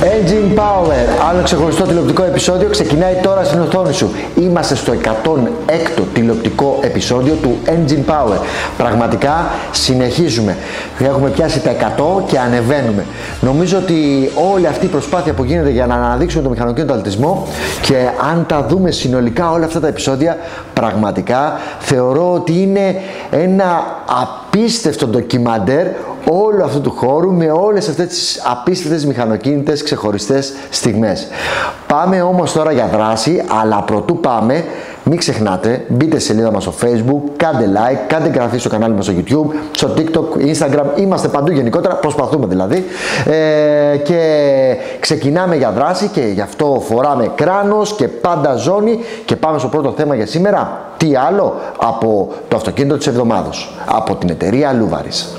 Engine Power, άλλο ξεχωριστό τηλεοπτικό επεισόδιο, ξεκινάει τώρα στην οθόνη σου. Είμαστε στο 106ο τηλεοπτικό επεισόδιο του Engine Power. Πραγματικά συνεχίζουμε. Έχουμε πιάσει τα 100 και ανεβαίνουμε. Νομίζω ότι όλη αυτή η προσπάθεια που γίνεται για να αναδείξουμε το μηχανοκίνητο αθλητισμό, και αν τα δούμε συνολικά όλα αυτά τα επεισόδια, πραγματικά θεωρώ ότι είναι ένα απίστευτο ντοκιμαντέρ όλου αυτού του χώρου με όλες αυτές τις απίστευτες μηχανοκίνητες ξεχωριστές στιγμές. Πάμε όμως τώρα για δράση, αλλά πρωτού πάμε, μην ξεχνάτε, μπείτε στη σελίδα μας στο Facebook, κάντε like, κάντε εγγραφή στο κανάλι μας στο YouTube, στο TikTok, Instagram, είμαστε παντού γενικότερα, προσπαθούμε δηλαδή, και ξεκινάμε για δράση και γι' αυτό φοράμε κράνος και πάντα ζώνη και πάμε στο πρώτο θέμα για σήμερα. Τι άλλο από το αυτοκίνητο της εβδομάδος, από την εταιρεία Λούβαρης.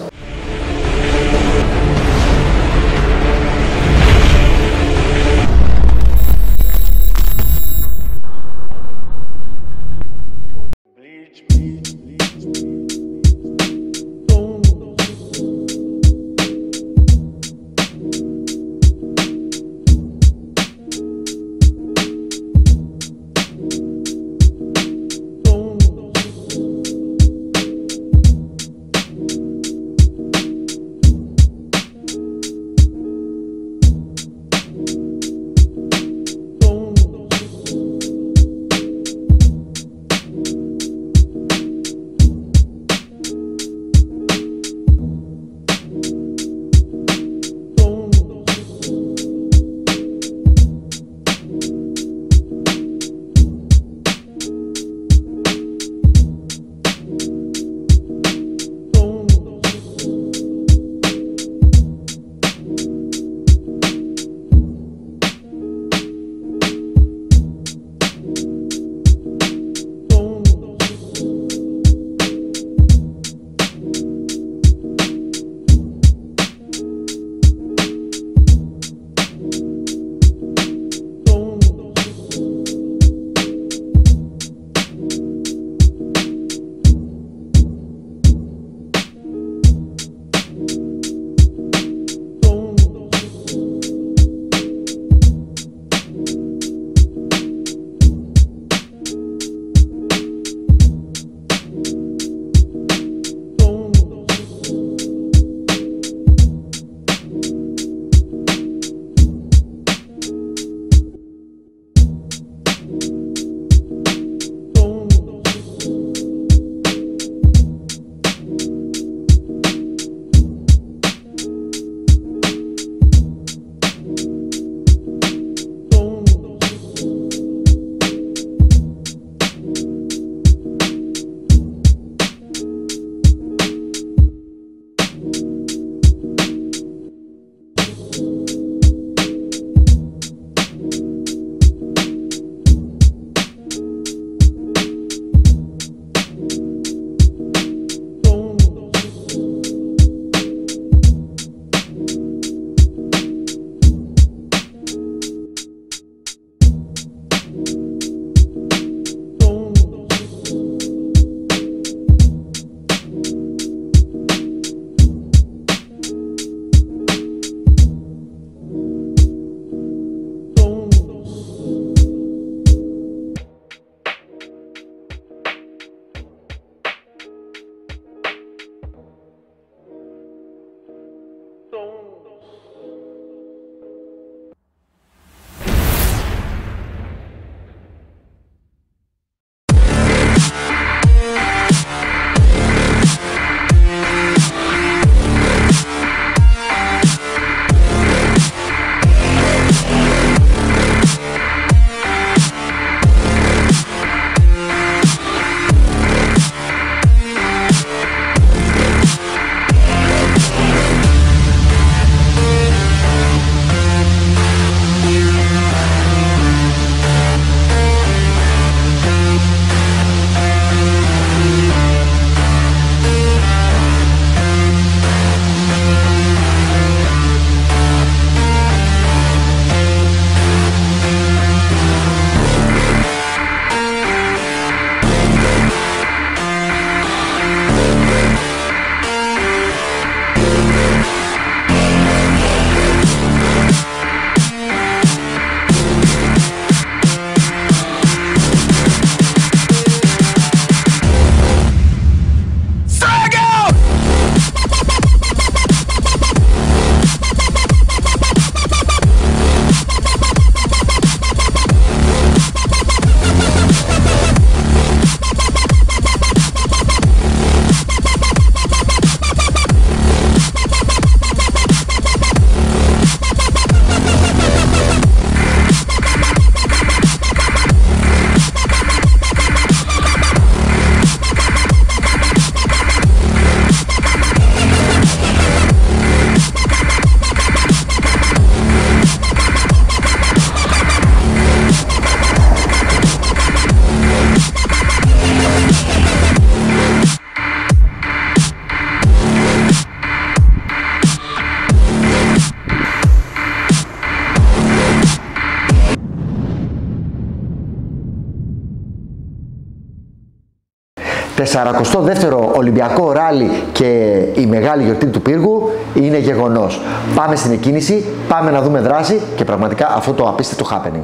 42ο Ολυμπιακό Ράλι και η μεγάλη γιορτή του πύργου είναι γεγονός. Πάμε στην εκκίνηση, πάμε να δούμε δράση και πραγματικά αυτό το απίστευτο happening.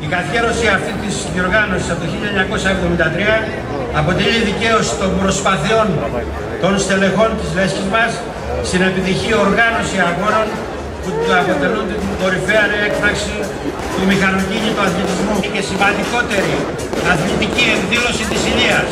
Η καθιέρωση αυτή της διοργάνωσης από το 1973 αποτελεί δικαίωση των προσπαθειών των στελεχών της λέσχης μας στην επιτυχή οργάνωση αγώνων που αποτελούν την κορυφαία έκφραξη του μηχανοκίνητου αθλητισμού και σημαντικότερη αθλητική εκδήλωση της Ηλίας.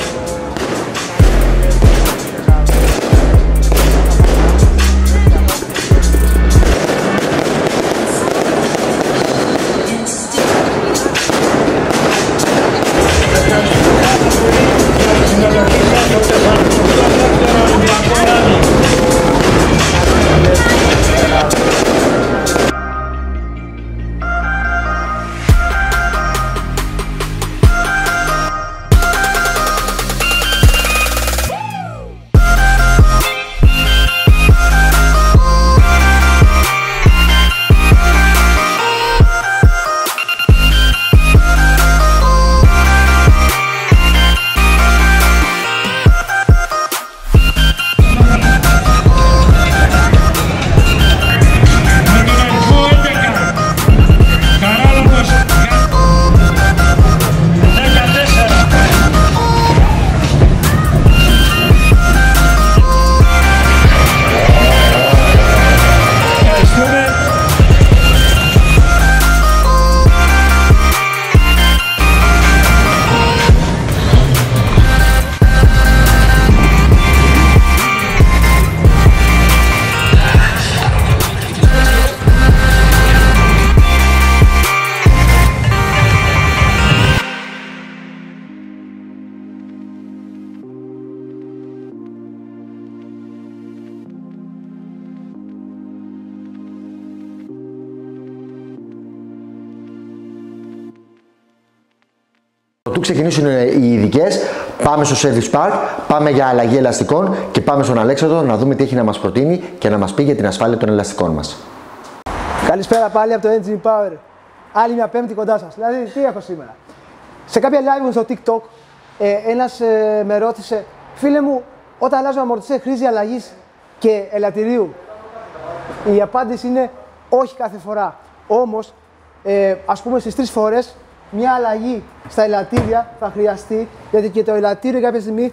Πρωτού ξεκινήσουν οι ειδικές, πάμε στο Service Park, πάμε για αλλαγή ελαστικών και πάμε στον Αλέξανδρο να δούμε τι έχει να μας προτείνει και να μας πει για την ασφάλεια των ελαστικών μας. Καλησπέρα πάλι από το Engine Power. Άλλη μια Πέμπτη κοντά σας. Δηλαδή, τι έχω σήμερα. Σε κάποια live μου στο TikTok, ένας με ρώτησε, φίλε μου, όταν αλλάζω αμορτισέρ χρήζει αλλαγής και ελαττηρίου? Η απάντηση είναι όχι κάθε φορά. Όμως, ας πούμε στις 3 φορές, μια αλλαγή στα ελαττήρια θα χρειαστεί, γιατί και το ελαττήριο κάποια στιγμή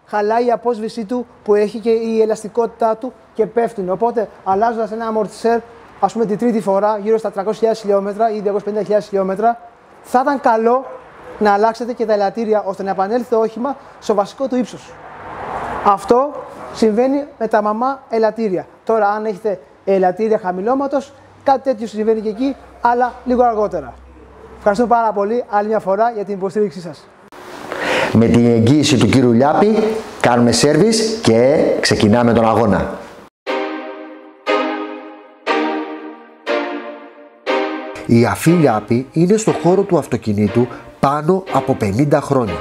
χαλάει η απόσβεσή του που έχει και η ελαστικότητά του και πέφτουν. Οπότε, αλλάζοντας ένα αμορτισέρ, ας πούμε την τρίτη φορά, γύρω στα 300.000 χιλιόμετρα ή 250.000 χιλιόμετρα, θα ήταν καλό να αλλάξετε και τα ελαττήρια ώστε να επανέλθει το όχημα στο βασικό του ύψος. Αυτό συμβαίνει με τα μαμά ελαττήρια. Τώρα, αν έχετε ελαττήρια χαμηλώματος, κάτι τέτοιο συμβαίνει και εκεί, αλλά λίγο αργότερα. Ευχαριστώ πάρα πολύ άλλη μια φορά για την υποστήριξή σας. Με την εγγύηση του κύριου Λιάπη κάνουμε σέρβις και ξεκινάμε τον αγώνα. Η Αφή Λιάπη είναι στο χώρο του αυτοκινήτου πάνω από 50 χρόνια.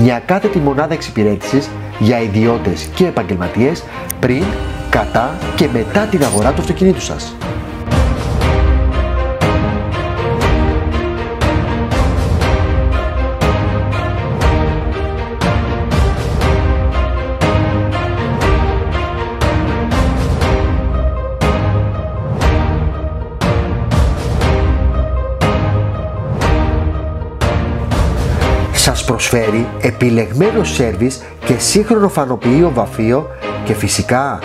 μια κάθετη μονάδα εξυπηρέτησης για ιδιώτες και επαγγελματίες πριν, κατά και μετά την αγορά του αυτοκινήτου σας. Σας προσφέρει επιλεγμένο σέρβις και σύγχρονο φανοποιείο βαφείο και φυσικά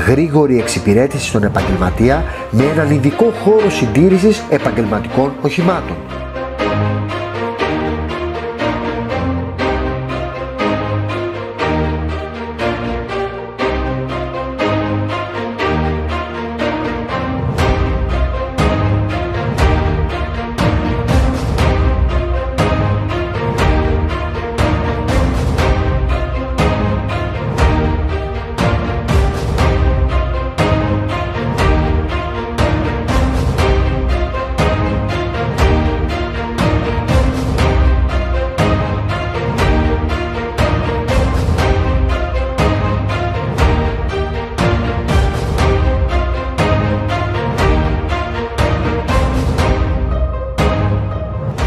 γρήγορη εξυπηρέτηση στον επαγγελματία με έναν ειδικό χώρο συντήρησης επαγγελματικών οχημάτων.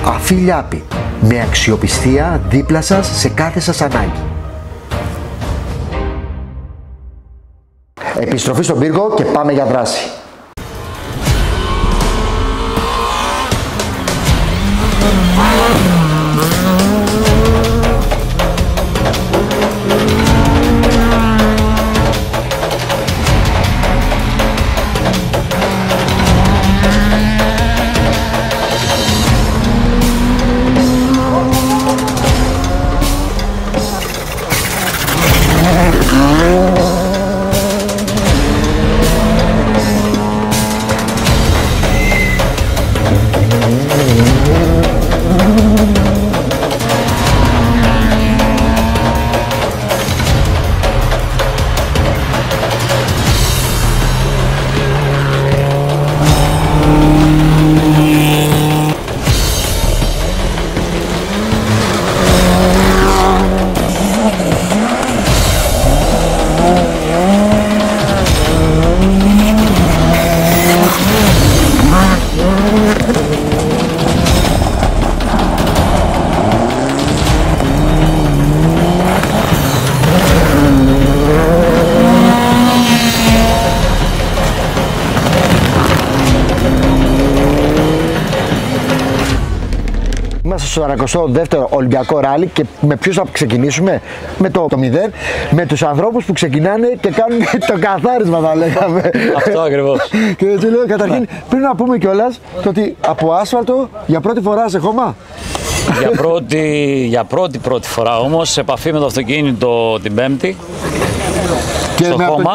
Αφιλιάπη, με αξιοπιστία δίπλα σας σε κάθε σας ανάγκη. Επιστροφή στον πύργο και πάμε για δράση. Είμαστε στο 42ο Ολυμπιακό Ράλι και με ποιους θα ξεκινήσουμε? Με το 0, με τους ανθρώπους που ξεκινάνε και κάνουν το καθάρισμα, θα λέγαμε. Αυτό ακριβώς. Και έτσι λέω, καταρχήν, πριν να πούμε κιόλας το ότι από άσφαλτο για πρώτη φορά σε χώμα. Για πρώτη φορά όμως, σε επαφή με το αυτοκίνητο την Πέμπτη. Και στο χώμα.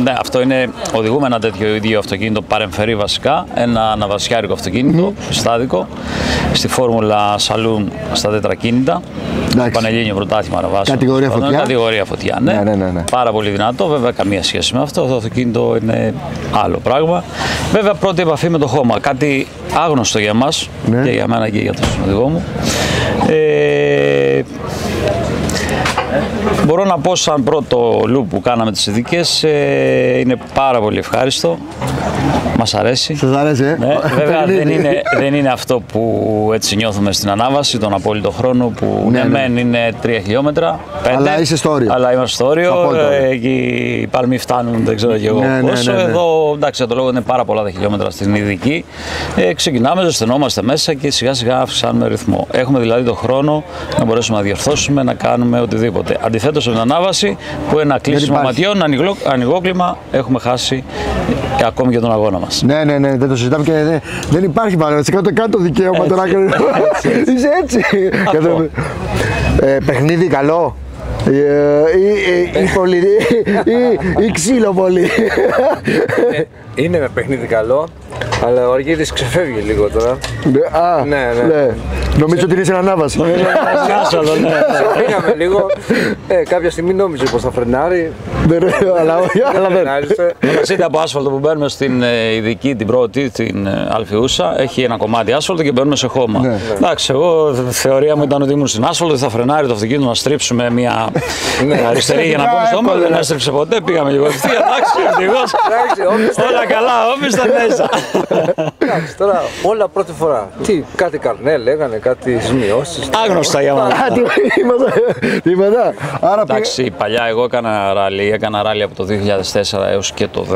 Ναι, αυτό είναι, οδηγούμε ένα τέτοιο ίδιο αυτοκίνητο παρεμφερή βασικά, ένα αναβασιάρικο αυτοκίνητο, στάδικο, στη φόρμουλα Saloon στα τετρακίνητα. Πανελλήνιο πρωτάθλημα αναβάσεων. Κατηγορία φωτιά. Κατηγορία φωτιά, ναι. Πάρα πολύ δυνατό, βέβαια καμία σχέση με αυτό. Το αυτοκίνητο είναι άλλο πράγμα. Βέβαια πρώτη επαφή με το χώμα, κάτι άγνωστο για μας, και για μένα και για τον οδηγό μου. Μπορώ να πω σαν πρώτο loop που κάναμε τις ειδικές, είναι πάρα πολύ ευχάριστο, μας αρέσει. Σας αρέσει, Ναι, βέβαια δεν είναι αυτό που έτσι νιώθουμε στην ανάβαση, τον απόλυτο χρόνο που μεν είναι 3 χιλιόμετρα, 5, αλλά είσαι στο όριο. Αλλά είμαστε στο όριο, εκεί οι παλμοί φτάνουν, δεν ξέρω και εγώ πόσο. Εδώ, εντάξει, το λόγο είναι πάρα πολλά τα χιλιόμετρα στην ειδική. Ξεκινάμε, ζεσθενόμαστε μέσα και σιγά σιγά αυξάνουμε ρυθμό. Έχουμε δηλαδή τον χρόνο να μπορέσουμε να διορθώσουμε, να κάνουμε οτιδήποτε. Αντιθέτως στην ανάβαση που ένα κλείσιμο ματιών, ανοιγόκλιμα, έχουμε χάσει ακόμη και τον αγώνα μας. Ναι, δεν το συζητάμε και δεν υπάρχει παρέμβαση. Κάνε το δικαίωμα τώρα. Είσαι έτσι. Παιχνίδι καλό. Ή ξύλο πολύ. Είναι με παιχνίδι καλό, αλλά ο Αργύρης ξεφεύγει λίγο τώρα. Ναι. Νομίζω ότι είναι στην ανάβαση. Πήγαμε λίγο, κάποια στιγμή νόμιζε πως θα φρενάρει. Αλλά δεν. Είτε από άσφαλτο που μπαίνουμε στην ειδική, την πρώτη, την Αλφιούσα, έχει ένα κομμάτι άσφαλτο και μπαίνουμε σε χώμα. Εντάξει, εγώ θεωρία μου ήταν ότι ήμουν στην άσφαλτο, θα φρενάρει το αυτοκίνητο να στρίψουμε μια αριστερή για να πάμε στο χώμα. Δεν έστριψε ποτέ, πήγαμε λίγο ευθεία. Εντάξει, ευτυχώς. Όλα καλά, όπι στα μέσα. Εντάξει, τώρα όλα πρώτη φορά. Κάτι καρνέ λέγανε, κάτι σημειώσεις. Άγνωστα για μας. Τίποτα. Εντάξει, παλιά εγώ έκανα ράλι από το 2004 έως και το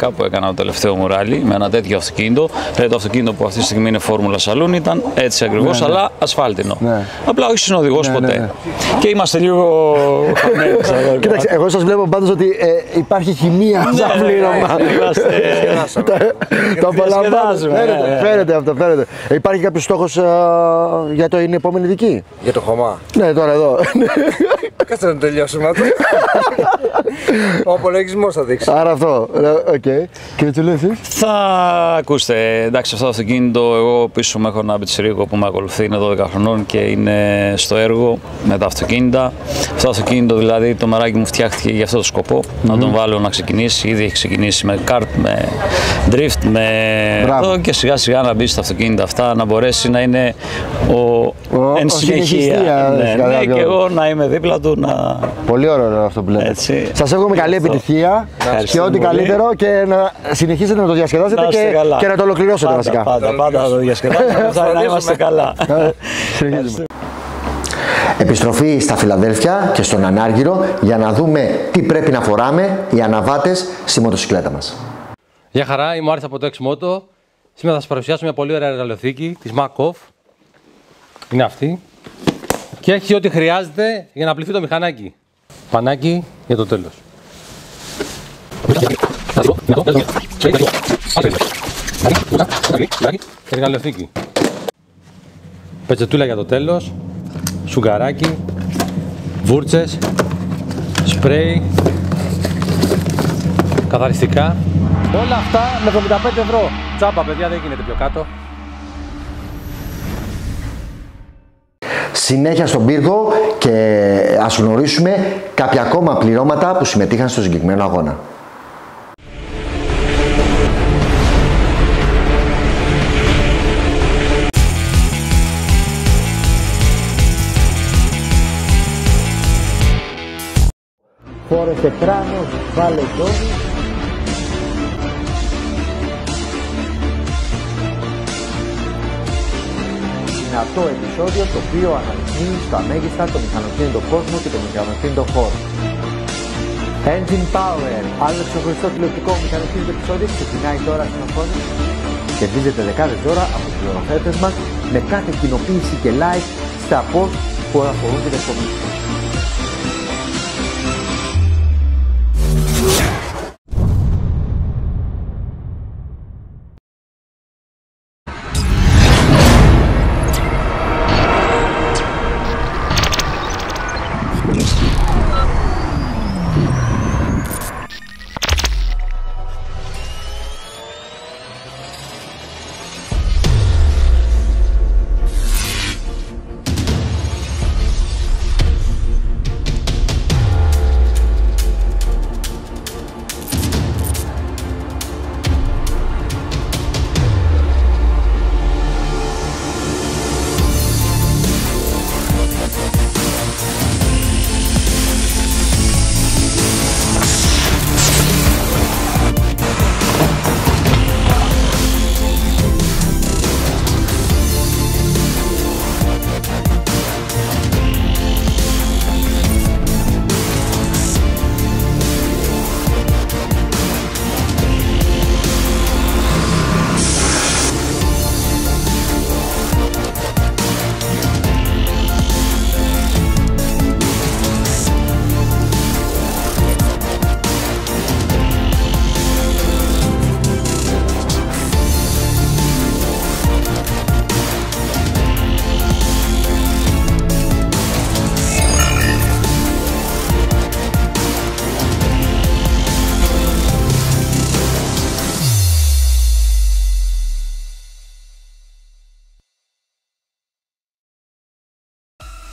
2012 που έκανα το τελευταίο μου ράλι με ένα τέτοιο αυτοκίνητο. Δηλαδή το αυτοκίνητο που αυτή τη στιγμή είναι Φόρμουλα Σαλούν ήταν έτσι ακριβώς, αλλά ασφάλτινο. Απλά όχι συνοδηγός ποτέ. Και είμαστε λίγο χαμένοι. Κοίταξε, εγώ σας βλέπω πάντως ότι υπάρχει χημεία σαν πλήρωμα. Το απολαμβάνουμε. Φαίνεται αυτό, φαίνεται. Υπάρχει κάποιος στόχος για το είναι επόμενη δική? Για το χωμά. Ναι, τώρα εδώ. Κάτσε να τελειώσουμε αυτό. Ο απολογισμός θα δείξει. Άρα αυτό. Οκ. Και τι λέω εσείς? Θα ακούστε, εντάξει, αυτό το αυτοκίνητο εγώ πίσω μου έχω ένα πιτσιρίκο που με ακολουθεί, είναι 12 χρονών και είναι στο έργο με τα αυτοκίνητα. Αυτό το αυτοκίνητο δηλαδή το μεράκι μου φτιάχτηκε για αυτό το σκοπό, να τον βάλω να ξεκινήσει. Ήδη έχει ξεκινήσει με kart, με drift, με αυτό και σιγά σιγά να μπει στα αυτοκίνητα αυτά, να μπορέσει να είναι εν συνεχεία. Ναι, και εγώ να είμαι δίπλα του. Πολύ ωραίο αυτό που λέτε. Σας εύχομαι καλή επιτυχία και ό,τι καλύτερο και να συνεχίσετε να το διασκεδάσετε και να το ολοκληρώσετε βασικά. Πάντα να το διασκεδάσετε, να είμαστε καλά. Επιστροφή στα Φιλαδέλφια και στον Ανάργυρο για να δούμε τι πρέπει να φοράμε οι αναβάτες στη μοτοσυκλέτα μας. Γεια χαρά, είμαι ο Άρης από το X-Moto. Σήμερα θα σας παρουσιάσω μια πολύ ωραία εργαλειοθήκη της Mac-Off. Είναι αυτή. Και έχει ό,τι χρειάζεται για να πληθεί το μηχανάκι. Πανάκι για το τέλος. Εργαλειοθήκη. Πετσετούλα για το τέλος. Σουγκαράκι. Βούρτσες. Σπρέι. Καθαριστικά. Όλα αυτά με 75 ευρώ. Τσάμπα, παιδιά, δεν γίνεται πιο κάτω. Συνέχεια στον πύργο και ας γνωρίσουμε κάποια ακόμα πληρώματα που συμμετείχαν στο συγκεκριμένο αγώνα. Φόρεσε κράνος, βάλε ζώνη. Δυνατό επεισόδιο το οποίο αναδεικνύει στα μέγιστα το μηχανοκίνητο κόσμο και το μηχανοκίνητο χώρο. Engine Power, άλλο ξεχωριστό τηλεοπτικό μηχανοκίνητο επεισόδιο ξεκινάει τώρα στην οθόνη. Κερδίζετε δεκάδες δώρα από τους πληροθέτες μας με κάθε κοινοποίηση και like στα post που αφορούν την εκπομπή.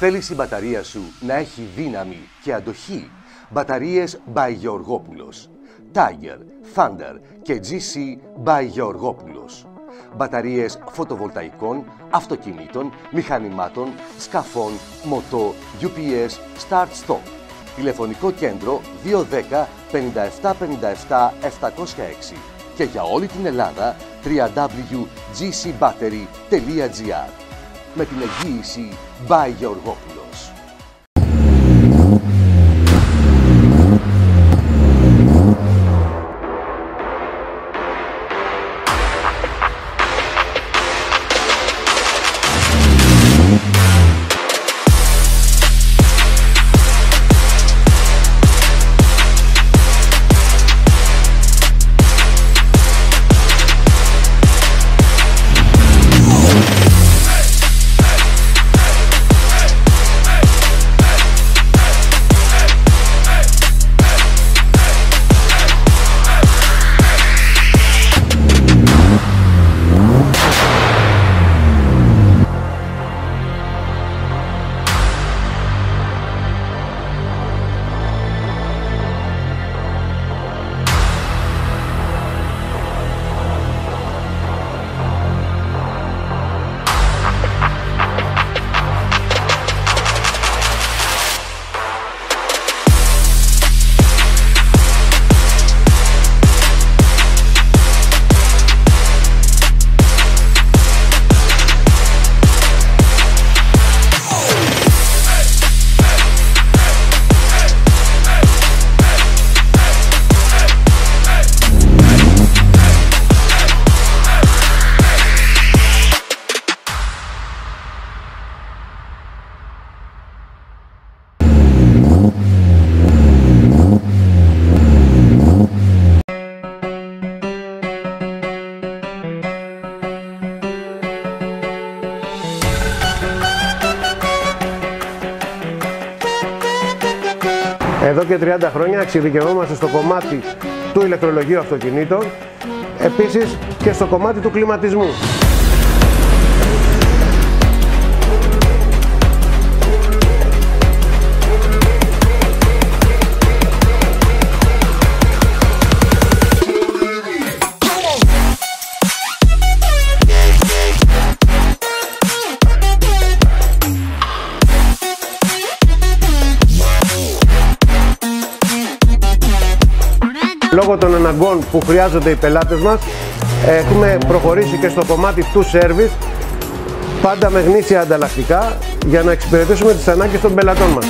Θέλεις η μπαταρία σου να έχει δύναμη και αντοχή, Μπαταρίες by Γεωργόπουλος. Tiger, Thunder και GC by Γεωργόπουλος. Μπαταρίες φωτοβολταϊκών, αυτοκινήτων, μηχανημάτων, σκαφών, μοτό, UPS, Start-Stop. Τηλεφωνικό κέντρο 210 57 57 706 και για όλη την Ελλάδα www.gcbattery.gr με την εγγύηση by Γεωργόπουλος. Εδώ και 30 χρόνια εξειδικευόμαστε στο κομμάτι του ηλεκτρολογίου αυτοκινήτων, επίσης και στο κομμάτι του κλιματισμού. Λόγω των αναγκών που χρειάζονται οι πελάτες μας, έχουμε προχωρήσει και στο κομμάτι του service, πάντα με γνήσια ανταλλακτικά, για να εξυπηρετήσουμε τις ανάγκες των πελατών μας.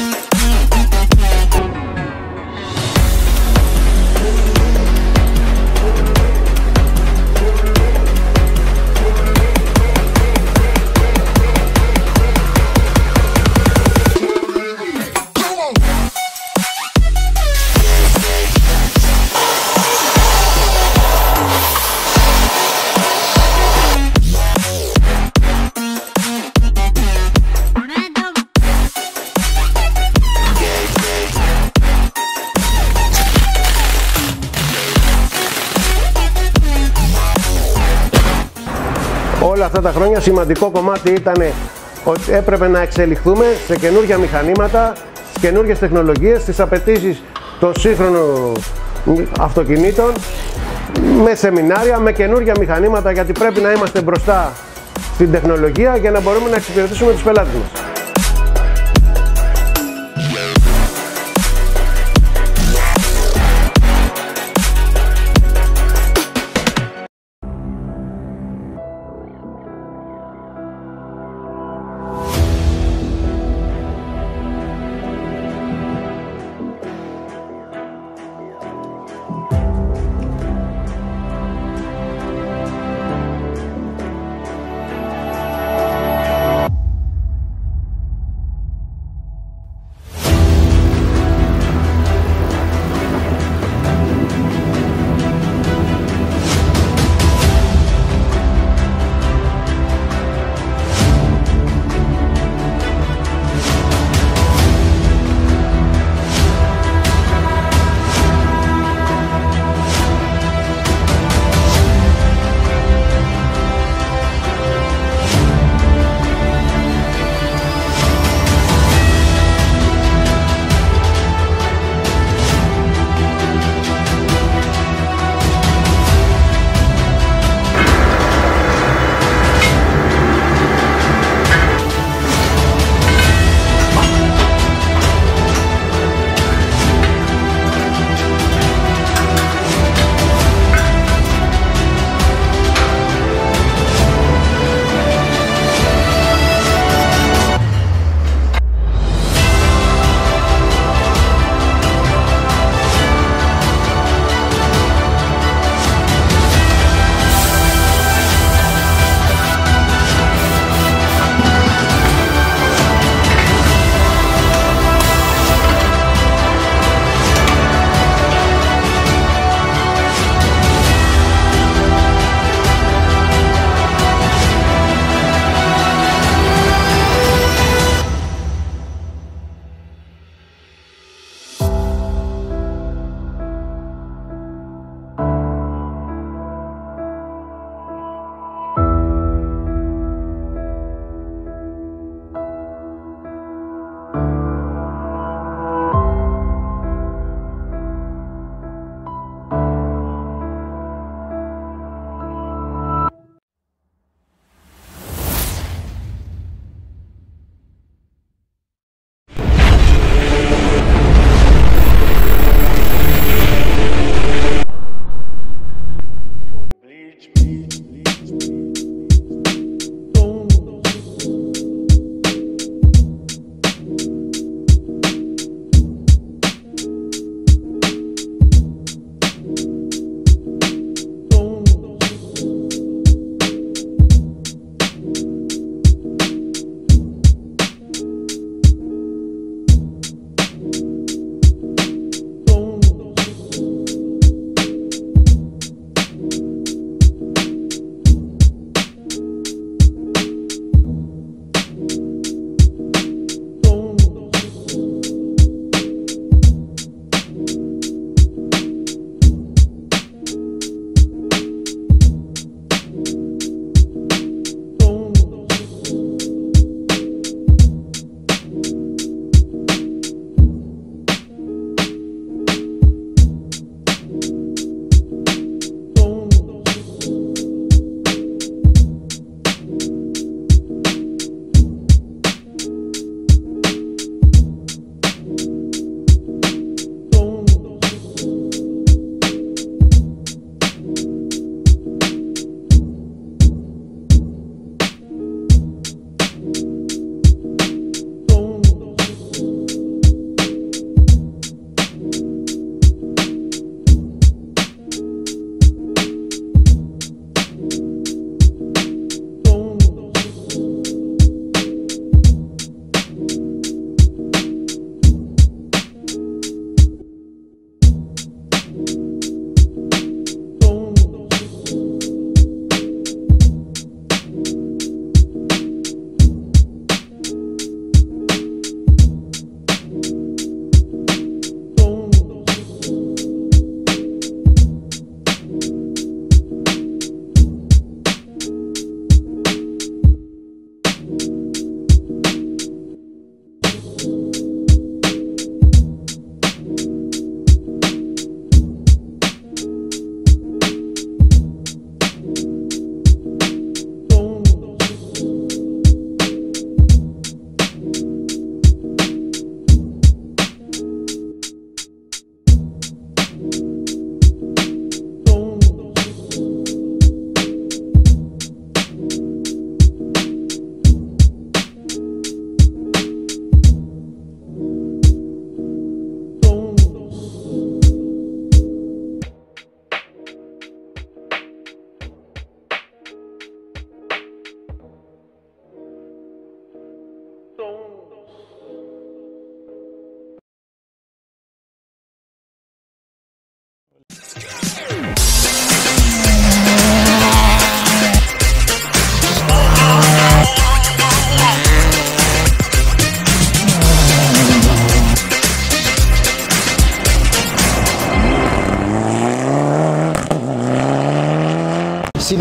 Όλα αυτά τα χρόνια σημαντικό κομμάτι ήταν ότι έπρεπε να εξελιχθούμε σε καινούργια μηχανήματα, στις καινούργιες τεχνολογίες, στις απαιτήσεις των σύγχρονων αυτοκινήτων, με σεμινάρια, με καινούργια μηχανήματα, γιατί πρέπει να είμαστε μπροστά στην τεχνολογία για να μπορούμε να εξυπηρετήσουμε τους πελάτες μας.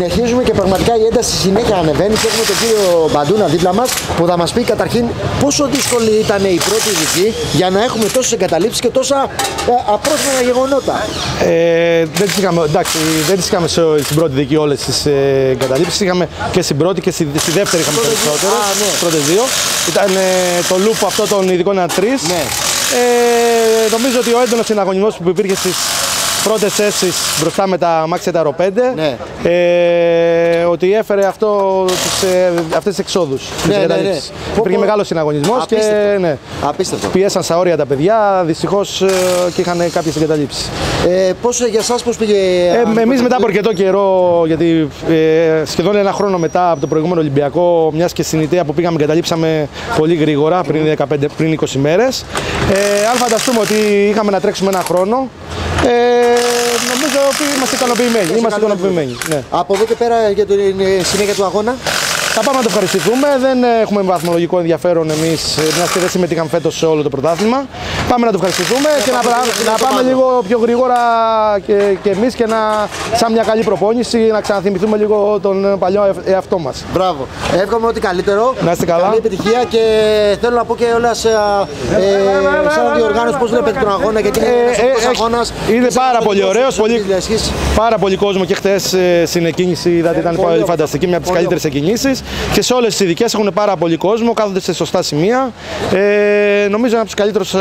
Συνεχίζουμε και πραγματικά η ένταση συνέχεια ανεβαίνει και έχουμε τον κύριο Μπαντούνα δίπλα μας που θα μας πει καταρχήν πόσο δύσκολη ήταν η πρώτη ειδική για να έχουμε τόσες εγκαταλείψεις και τόσα απρόσμενα γεγονότα. Δεν τις είχαμε στην πρώτη ειδική όλες τις εγκαταλείψεις. Είχαμε και στην πρώτη και στη δεύτερη είχαμε περισσότερες. Ναι. Πρώτες δύο. Ήταν το loop αυτό των ειδικών ήταν 3. Ναι. Νομίζω ότι ο έντονος συναγωνισμός που υπήρχε στις πρώτες θέσεις μπροστά με τα Maxi Taro 5, ναι. Ότι έφερε αυτές τις εξόδους. Ναι. Υπήρχε μεγάλος συναγωνισμός και ναι, πιέσαν στα όρια τα παιδιά, δυστυχώς και είχαν κάποιες εγκαταλείψεις. Πώς για εσάς πώς πήγε? Εμείς μετά από αρκετό καιρό, γιατί σχεδόν ένα χρόνο μετά από το προηγούμενο Ολυμπιακό, μιας και στην Ιταία που πήγαμε εγκαταλείψαμε πολύ γρήγορα, πριν 20 μέρες. Αν φανταστούμε ότι είχαμε να τρέξουμε ένα χρόνο, νομίζω ότι είμαστε ικανοποιημένοι. Ναι. Από εδώ και πέρα για την συνέχεια του αγώνα. Θα πάμε να το ευχαριστηθούμε. Δεν έχουμε βαθμολογικό ενδιαφέρον εμείς, μιας και δεν συμμετείχαμε φέτος σε όλο το πρωτάθλημα. Πάμε να το ευχαριστηθούμε και να πάμε λίγο πιο γρήγορα και εμείς και σαν μια καλή προπόνηση να ξαναθυμηθούμε λίγο τον παλιό εαυτό μας. Μπράβο. Εύχομαι ό,τι καλύτερο. Να είστε καλά. Καλή επιτυχία και θέλω να πω και όλα σαν διοργάνωση πώς βλέπετε τον αγώνα, γιατί είναι ένας αγώνας. Είναι πάρα πολύ ωραίος. Πάρα πολύ κόσμο και χτες στην εκκίνηση είδατε, ήταν πολύ φανταστική, μια από τις καλύτερες εκκινήσεις. Και σε όλες τις ειδικές έχουν πάρα πολύ κόσμο, κάθονται σε σωστά σημεία. Νομίζω ένα από τους καλύτερους,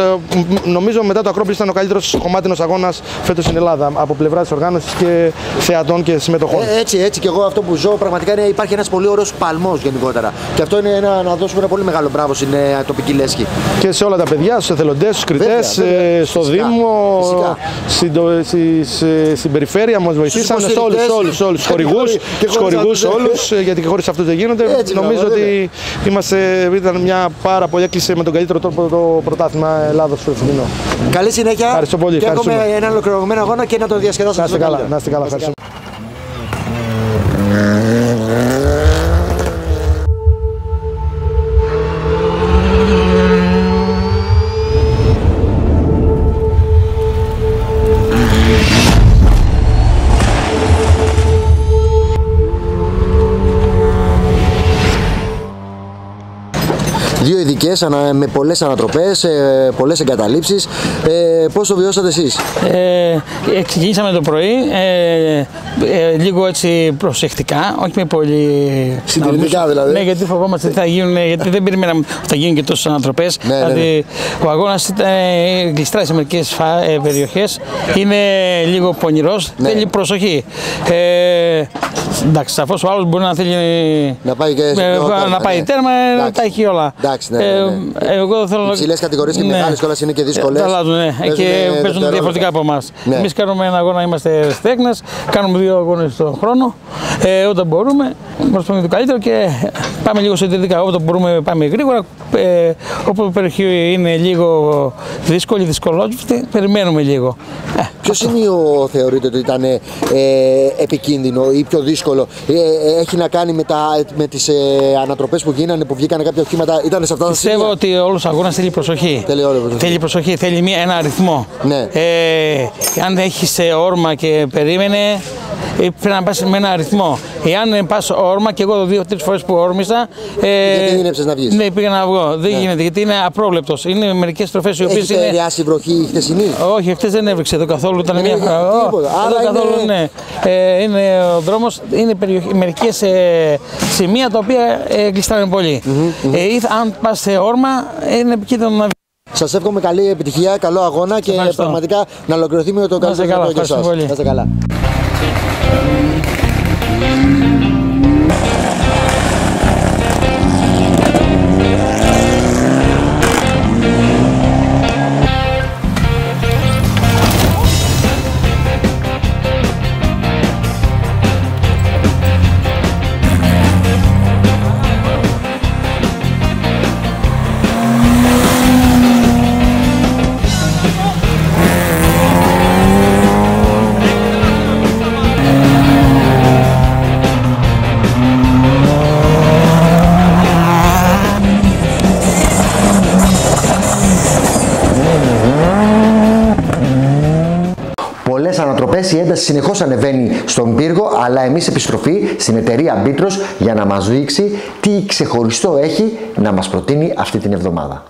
νομίζω μετά το Ακρόπολης ήταν ο καλύτερος κομμάτινος αγώνας φέτος στην Ελλάδα από πλευρά της οργάνωσης και θεατών και συμμετοχών. Έτσι και εγώ αυτό που ζω πραγματικά είναι υπάρχει ένας πολύ ωραίος παλμός γενικότερα. Και αυτό είναι να δώσουμε ένα πολύ μεγάλο μπράβο στην τοπική λέσχη. Και σε όλα τα παιδιά, στους εθελοντές, στους κριτές, στο Δήμο, στην περιφέρεια μας βοηθήσαν, σε όλους τους χορηγούς όλους, γιατί και χωρίς αυτούς δεν γίνονται. Νομίζω ότι ήταν μια πάρα πολύ, έκλεισε με τον καλύτερο τρόπο το πρωτάθλημα Ελλάδος στο φετινό. Καλή συνέχεια. Ευχαριστώ πολύ. Και έχουμε έναν ολοκληρωμένο αγώνα και να τον διασκεδάσουμε. Να είστε καλά. Ευχαριστώ. Δύο ειδικές με πολλές ανατροπές, πολλές εγκαταλείψεις. Πώς το βιώσατε εσείς? Ξεκινήσαμε το πρωί, λίγο έτσι προσεκτικά, όχι με πολύ συντηρητικά δηλαδή. Ναι, γιατί φοβόμαστε τι θα γίνουν, γιατί δεν περιμέναμε ότι θα γίνουν και τόσες ανατροπές. Δηλαδή, ο αγώνας γλιστράει σε μερικές περιοχές, είναι λίγο πονηρός, θέλει προσοχή. Εντάξει, σαφώς ο άλλος μπορεί να θέλει να πάει τέρμα, να τα έχει όλα. Εγώ θέλω να. Υψηλές κατηγορίες και μεγάλες κιόλας είναι και δύσκολες. Και παίζουν διαφορετικά από εμάς. Εμείς κάνουμε ένα αγώνα, είμαστε στέκνες, κάνουμε 2 αγώνες τον χρόνο. Όταν μπορούμε, προσπαθούμε το καλύτερο και πάμε λίγο συντηρητικά. Όταν μπορούμε, πάμε γρήγορα. Όπου η περιοχή είναι λίγο δύσκολη, δυσκολότυπη, περιμένουμε λίγο. Ποιο σημείο θεωρείτε ότι ήταν επικίνδυνο ή πιο δύσκολο? Έχει να κάνει με τις ανατροπές που γίνανε, που βγήκανε κάποια οχήματα? Ήταν σε αυτά τα σημεία? Πιστεύω ότι όλος ο αγώνας θέλει προσοχή. Θέλει προσοχή, θέλει ένα αριθμό. Ναι. Αν έχεις όρμα και περίμενε, πρέπει να πας με ένα αριθμό. Εάν πας όρμα, και εγώ 2-3 φορές που όρμησα. Γιατί δεν έψες να βγεις? Ναι, πήγα να βγω. Δεν γίνεται, γιατί είναι απρόβλεπτος. Είναι μερικές στροφές οι οποίες είναι. Έχει επηρεάσει η βροχή χθεσινή? Όχι, χθες δεν έβριξε εδώ καθόλου. Ήταν μια χαρά. Καθόλου, ναι. Είναι ο δρόμος, είναι μερικές σημεία τα οποία γλιστράνε πολύ. Αν πας σε όρμα, είναι επικίνδυνο να βγει. Σας εύχομαι καλή επιτυχία, καλό αγώνα και πραγματικά να ολοκληρωθεί με το καλύτερο για εσάς. Να είστε καλά. στιγμές η ένταση συνεχώς ανεβαίνει στον πύργο, αλλά εμείς επιστροφή στην εταιρεία Μπίτρος για να μας δείξει τι ξεχωριστό έχει να μας προτείνει αυτή την εβδομάδα.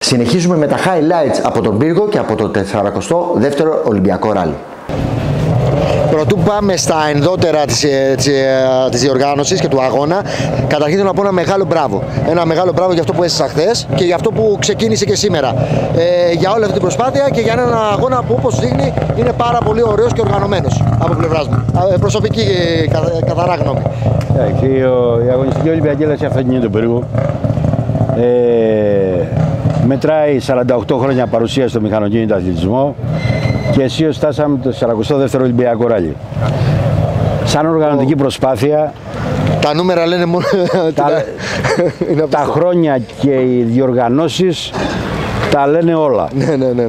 Συνεχίζουμε με τα highlights από τον πύργο και από το 42ο Ολυμπιακό Ράλι. Πρωτού πάμε στα ενδότερα της διοργάνωσης και του αγώνα, καταρχήν θέλω να πω ένα μεγάλο μπράβο. Ένα μεγάλο μπράβο για αυτό που έζησα χθες και για αυτό που ξεκίνησε και σήμερα. Για όλη αυτή την προσπάθεια και για έναν αγώνα που, όπως δείχνει, είναι πάρα πολύ ωραίος και οργανωμένος από πλευράς μου. Προσωπική καθαρά γνώμη. Η αγωνιστική Ολυμπιακή Έλαση αυτοκινήτου του πύργου μετράει 48 χρόνια παρουσία στο μηχανοκίνητο αθλητισμό και αισίως φτάσαμε το 42ο Ολυμπιακό Ράλι. Σαν οργανωτική προσπάθεια, τα νούμερα λένε μόνο τα χρόνια και οι διοργανώσεις τα λένε όλα. Ναι.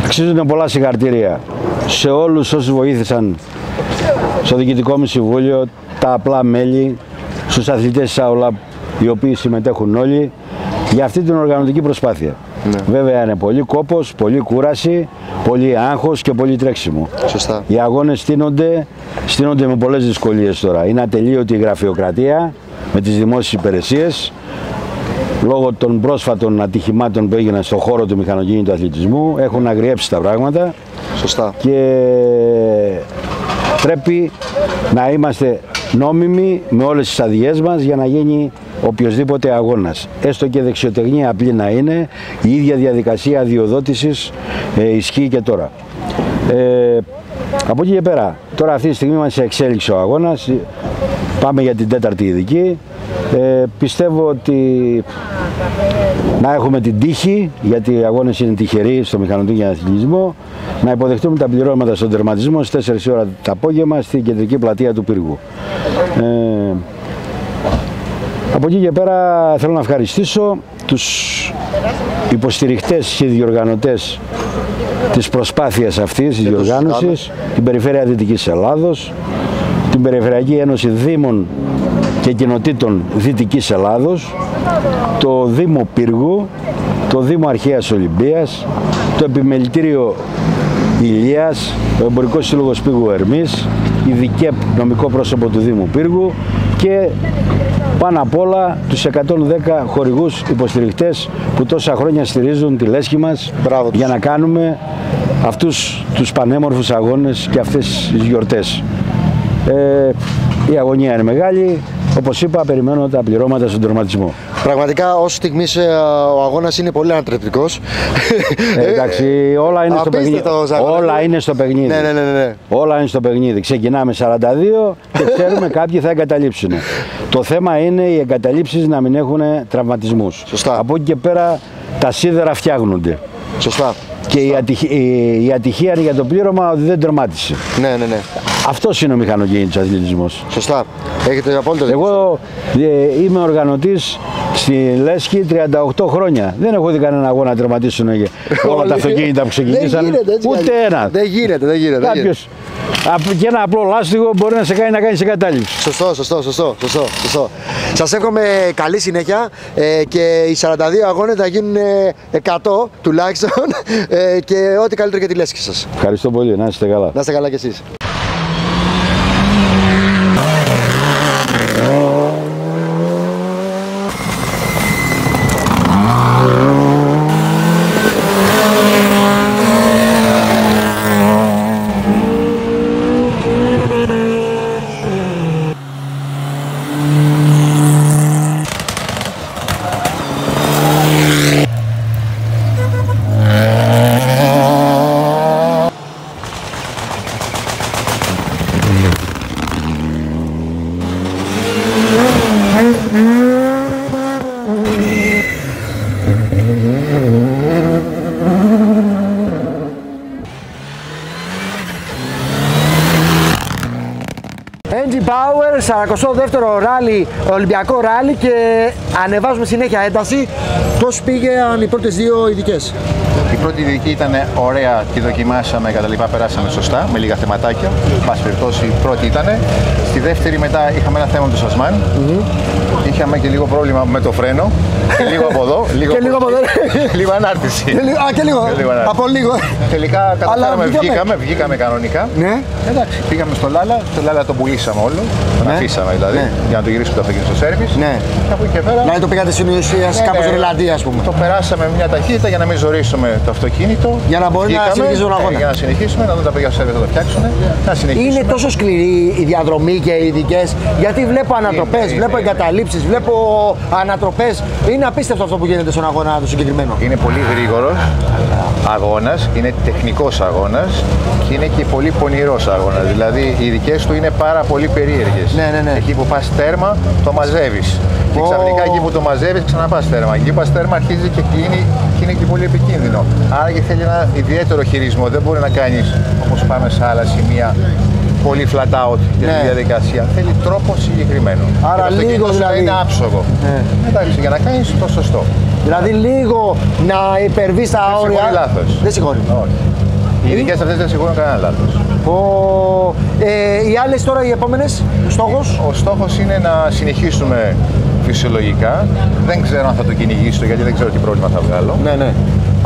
Αξίζουν πολλά συγχαρητήρια σε όλους όσους βοήθησαν στο Διοικητικό μου Συμβούλιο, τα απλά μέλη, στους αθλητές της ΑΟΛΑ, οι οποίοι συμμετέχουν όλοι για αυτή την οργανωτική προσπάθεια. Ναι. Βέβαια είναι πολύ κόπος, πολύ κούραση, πολύ άγχος και πολύ τρέξιμο. Σωστά. Οι αγώνες στείνονται με πολλές δυσκολίες τώρα. Είναι ατελείωτη η γραφειοκρατία με τις δημόσιες υπηρεσίες λόγω των πρόσφατων ατυχημάτων που έγιναν στον χώρο του μηχανοκίνητου αθλητισμού. Έχουν αγριέψει τα πράγματα. Σωστά. Και πρέπει να είμαστε νόμιμοι με όλες τις αδειές μας για να γίνει οποιοσδήποτε αγώνας. Έστω και δεξιοτεχνία απλή να είναι, η ίδια διαδικασία αδειοδότησης ισχύει και τώρα. Από εκεί και πέρα, τώρα αυτή τη στιγμή μας εξέλιξε ο αγώνας, πάμε για την 4η ειδική. Πιστεύω ότι να έχουμε την τύχη, γιατί οι αγώνες είναι τυχεροί στο μηχανοκίνητο αθλητισμό, να υποδεχτούμε τα πληρώματα στον τερματισμό στις 4 ώρα το απόγευμα στην κεντρική πλατεία του πύργου. Από εκεί και πέρα θέλω να ευχαριστήσω τους υποστηριχτές και διοργανωτές της προσπάθειας αυτής της διοργάνωσης, την Περιφέρεια Δυτικής Ελλάδος, την Περιφερειακή Ένωση Δήμων και Κοινοτήτων Δυτικής Ελλάδος, το Δήμο Πύργου, το Δήμο Αρχαίας Ολυμπίας, το Επιμελητήριο Ηλίας, το Εμπορικό Σύλλογος Πύργου Ερμής, η ΔΙΚΕΠ, νομικό πρόσωπο του Δήμου Πύργου και πάνω απ' όλα τους 110 χορηγούς υποστηριχτές που τόσα χρόνια στηρίζουν τη λέσχη μας. Μπράβο για να κάνουμε αυτούς τους πανέμορφους αγώνες και αυτές τις γιορτές. Η αγωνία είναι μεγάλη. Όπως είπα, περιμένω τα πληρώματα στον τερματισμό. Πραγματικά, ως στιγμής ο αγώνας είναι πολύ ανατρεπτικός. Εντάξει, όλα είναι στο παιχνίδι. Όλα είναι στο παιχνίδι. Ναι. Όλα είναι στο παιχνίδι. Ξεκινάμε 42 και ξέρουμε κάποιοι θα εγκαταλείψουν. Το θέμα είναι οι εγκαταλείψεις να μην έχουν τραυματισμούς. Σωστά. Από εκεί και πέρα τα σίδερα φτιάχνονται. Σωστά. Και η ατυχία είναι για το πλήρωμα ότι δεν τερμάτισε. Ναι. Αυτός είναι ο μηχανοκίνητος αθλητισμός. Σωστά. Έχετε απόλυτο δίκιο. Εγώ είμαι οργανωτής στη Λέσχη 38 χρόνια. Δεν έχω δει κανένα αγώνα να τερματίσουν όλα τα αυτοκίνητα που ξεκινήσαν. Ούτε ένα. Δεν γίνεται. Κάποιος και ένα απλό λάστιχο μπορεί να σε κάνει να κάνεις εγκατάλειψη. Σωστό. Σας εύχομαι καλή συνέχεια και οι 42 αγώνες θα γίνουν 100 τουλάχιστον και ό,τι καλύτερο για τη Λέσχη σας. Ευχαριστώ πολύ. Να είστε καλά. Να είστε καλά κι εσείς. Engine Power, 42ο ράλι, Ολυμπιακό ράλι και ανεβάζουμε συνέχεια ένταση. Πώς πήγαν οι πρώτες δύο ειδικές? Η πρώτη ειδική ήταν ωραία, τη δοκιμάσαμε και τα λοιπά, περάσαμε σωστά, με λίγα θεματάκια. Πάση περιπτώσει, η πρώτη ήταν. Στη δεύτερη μετά είχαμε ένα θέμα με το Σασμάν. Είχαμε και λίγο πρόβλημα με το φρένο. Και λίγο από εδώ. Λίγο από εδώ. Λίγο ανάρτηση. Και λίγο. Από λίγο. Τελικά καταφέραμε, βγήκαμε κανονικά. Ναι. Εντάξει, πήγαμε στο Λάλα. Το Λάλα το πουλήσαμε όλο. Τον αφήσαμε δηλαδή για να το γυρίσουμε το αυτοκίνητο στο σέρβις. Ναι. Και από εκεί και πέρα. Δηλαδή το πήγατε στην ουσία κάπως ρελαντή, ας πούμε. Το περάσαμε με μια ταχύτητα για να μην ζωρίσουμε το αυτοκίνητο. Για να μπορεί να συνεχίσουμε τον αγώνα. Για να συνεχίσουμε, να δουν τα παιδιά στο σέρβις να το φτιάξουν. Είναι τόσο σκληρή η διαδρομή και οι ειδικές, γιατί βλέπω ανατροπές, βλέπω εγκαταλείψεις, βλέπω ανατροπές. Είναι απίστευτο αυτό που γίνεται στον αγώνα το συγκεκριμένο. Είναι πολύ γρήγορος αγώνας, είναι τεχνικός αγώνας και είναι και πολύ πονηρός αγώνας. Δηλαδή οι ειδικές του είναι πάρα πολύ περίεργες. Ναι. Εκεί που πας τέρμα το μαζεύεις. Και ξαφνικά εκεί που το μαζεύεις ξαναπάς τέρμα. Εκεί που πας τέρμα αρχίζει και κλείνει και είναι και πολύ επικίνδυνο. Άρα και θέλει ένα ιδιαίτερο χειρισμό. Δεν μπορεί να κάνεις όπως πάμε σε άλλα σημεία πολύ flat out για τη διαδικασία. Θέλει τρόπο συγκεκριμένο. Άρα και λίγο δηλαδή. Είναι άψογο. Εντάξει, για να κάνεις το σωστό. Δηλαδή λίγο να υπερβείς τα όρια. Δεν λάθος. Δεν συγχωρεί. Όχι. Οι ειδικές αυτές δεν συγχωρούν κανένα λάθος. Οι άλλες τώρα οι επόμενες, ο στόχος? Ο στόχος είναι να συνεχίσουμε φυσιολογικά. Δεν ξέρω αν θα το κυνηγήσω γιατί δεν ξέρω τι πρόβλημα θα βγάλω. Ναι.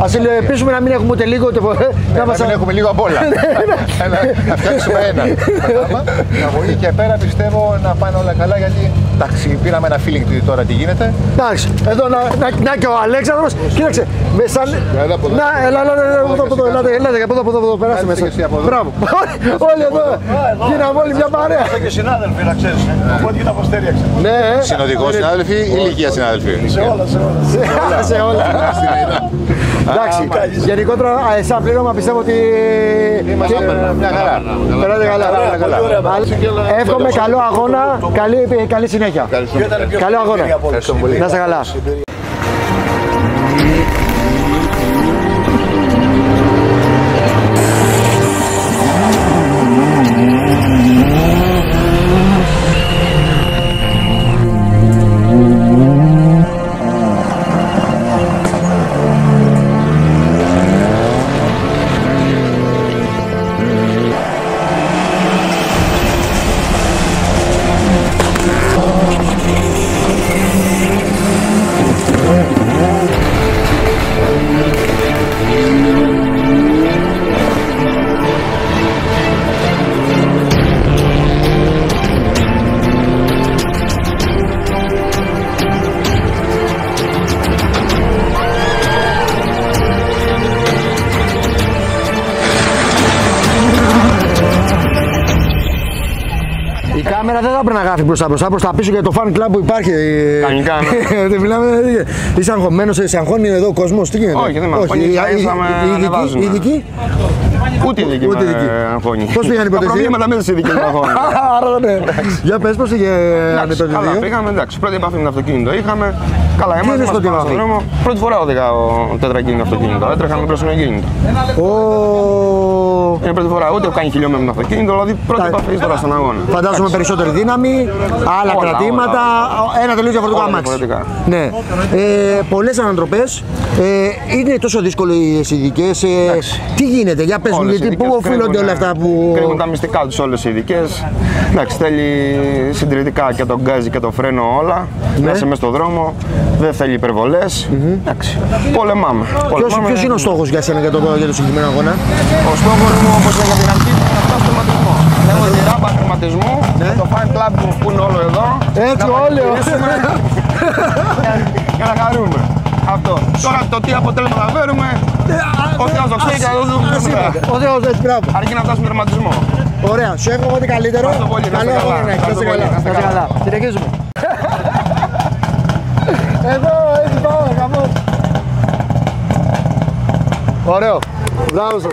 Ας ελπίσουμε να μην έχουμε ούτε λίγο ούτε να μην έχουμε λίγο απ' όλα. Να φτιάξουμε ένα. Από εκεί και πέρα πιστεύω να πάνε όλα καλά γιατί εντάξει, πήραμε ένα feeling τώρα τι γίνεται. Εντάξει, εδώ να και ο Αλέξανδρος, κοίταξε, έλα από εδώ, περάστε μέσα. Μπράβο, όλοι εδώ, γίναμε όλοι μια παρέα. Είμαστε και συνάδελφοι, να ξέρεις, οπότε και τα αποστέριαξε. Συνοδικός συνάδελφοι ή ηλικία συνάδελφοι? Σε όλα. Εντάξει, γενικότερα σαν πλήρωμα πιστεύω ότι μια χαρά. Περάτε καλά. Εύχομαι καλό αγώνα, καλή συνέχεια. Καλό αγώνα. Να είστε καλά. κάμερα δεν θα πρέπει να γράφει μπροστά προς τα πίσω για το fan club που υπάρχει. Κανονικά. Δεν μιλάμε. Είσαι αγχωμένος, σε αγχώνει εδώ ο κόσμος, τι γίνεται? Όχι, δεν με αγχώνει. Οι ειδικοί. Ούτε ειδικοί με αγχώνει. Πώς πήγαν οι πρώτες? Τα προβλήματα με τις ειδικές με αγχώνει. Άρα ναι. Για πες πώς είχε αντιπροσωπευτεί? Καλά πήγαμε, εντάξει. Πρώτη επαφή με το αυτοκίνητο είχαμε. Καλά, έμαθαμε στον δρόμο. Πρώτη φορά οδηγάω τετρακίνητο αυτοκίνητο. Έτρεχα με μπροστινοκίνητο. Είναι πρώτη φορά, ούτε έχω κάνει χιλιόμετρο με το αυτοκίνητο, δηλαδή πρώτη επαφή τώρα στον αγώνα. Φαντάζομαι περισσότερη δύναμη, άλλα κρατήματα, ένα τελείως διαφορετικό αμάξι. Ναι. Πολλές ανατροπές. Είναι τόσο δύσκολο οι ειδικές. Τι γίνεται, για πες μου, γιατί πού οφείλονται όλα αυτά που. Κρύβουν τα μυστικά τους όλες οι ειδικές. Εντάξει, θέλει συντηρητικά και το γκάζι και το φρένο όλα. Να είσαι μες στον δρόμο, δεν θέλει υπερβολές. Εντάξει, πολεμάμε. Ποιος είναι ο στόχος για σένα για το συγκεκριμένο αγώνα? Ο στόχος μου, όπως έλεγα την αρχή, είναι αυτό το τερματισμό. Λέω τη ράμπα τερματισμού, το fan club που είναι όλο εδώ. Έτσι, όλοι. Για να χαρούμε. Αυτό. Τώρα το τι αποτέλεσμα θα φέρουμε, ο Θεός το ξέρει και θα το δούμε. Ο Θεός, έτσι, μπράβο. Αρκεί να φτάσουμε τερματισμό. Ωραία, σου εύχομαι ό,τι καλύτερο. Καλό αγώνα να έχεις. Να είστε καλά. Συνεχίζουμε. Εδώ, έτσι πάω, καμώς. Ωραίο. Μπράβο σας.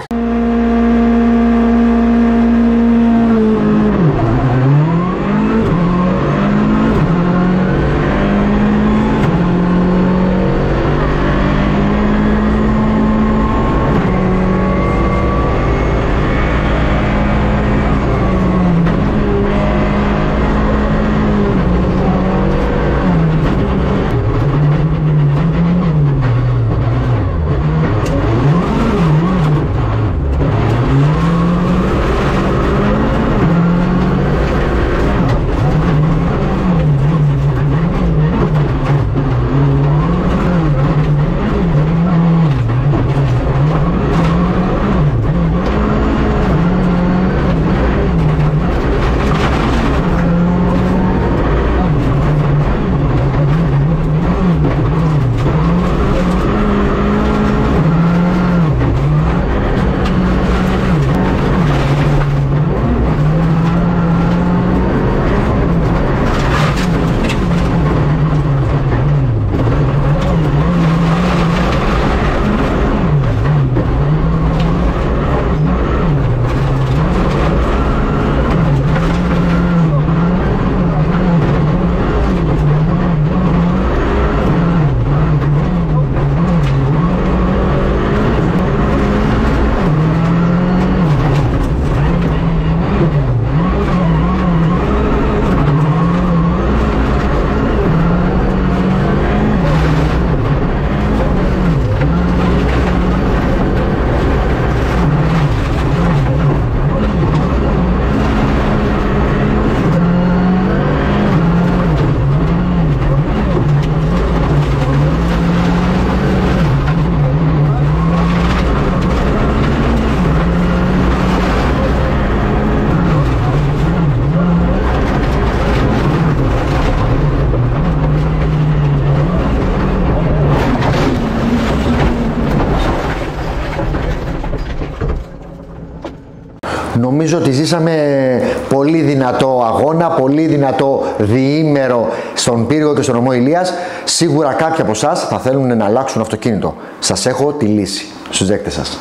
Νομίζω ότι ζήσαμε πολύ δυνατό αγώνα, πολύ δυνατό διήμερο στον Πύργο και στον νομό Ηλίας. Σίγουρα κάποιοι από εσάς θα θέλουν να αλλάξουν αυτοκίνητο. Σας έχω τη λύση στους δέκτες σας.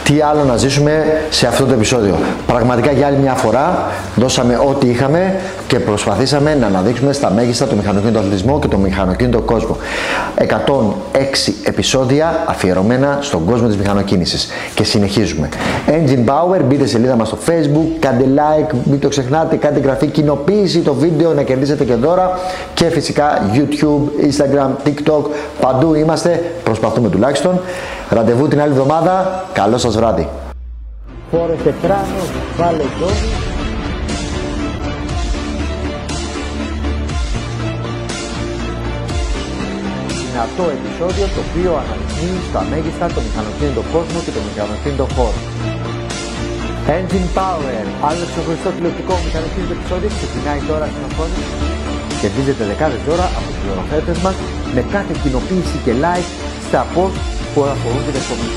Τι άλλο να ζήσουμε σε αυτό το επεισόδιο. Πραγματικά για άλλη μια φορά δώσαμε ό,τι είχαμε και προσπαθήσαμε να αναδείξουμε στα μέγιστα το μηχανοκίνητο αθλητισμό και το μηχανοκίνητο κόσμο. 106 επεισόδια αφιερωμένα στον κόσμο της μηχανοκίνησης. Και συνεχίζουμε. Engine Power, μπείτε στη σελίδα μας στο Facebook, κάντε like, μην το ξεχνάτε, κάντε εγγραφή, κοινοποίηση το βίντεο να κερδίσετε και δώρα. Και φυσικά YouTube, Instagram, TikTok, παντού είμαστε, προσπαθούμε τουλάχιστον. Ραντεβού την άλλη εβδομάδα. Καλό σας βράδυ. Φόρεστε κράνος, βάλε ζώνη. Δυνατό επεισόδιο το οποίο αναδεικνύει στα μέγιστα το μηχανοκίνητο κόσμο και το μηχανοκίνητο χώρο. Engine Power, άλλο ξεχωριστό τηλεοπτικό μηχανοκίνητο επεισόδιο ξεκινάει τώρα στην οθόνη. Κερδίζετε δεκάδες δώρα από τους πληροθέτες μας με κάθε κοινοποίηση και like στα post που αφορούν την εκπομπή.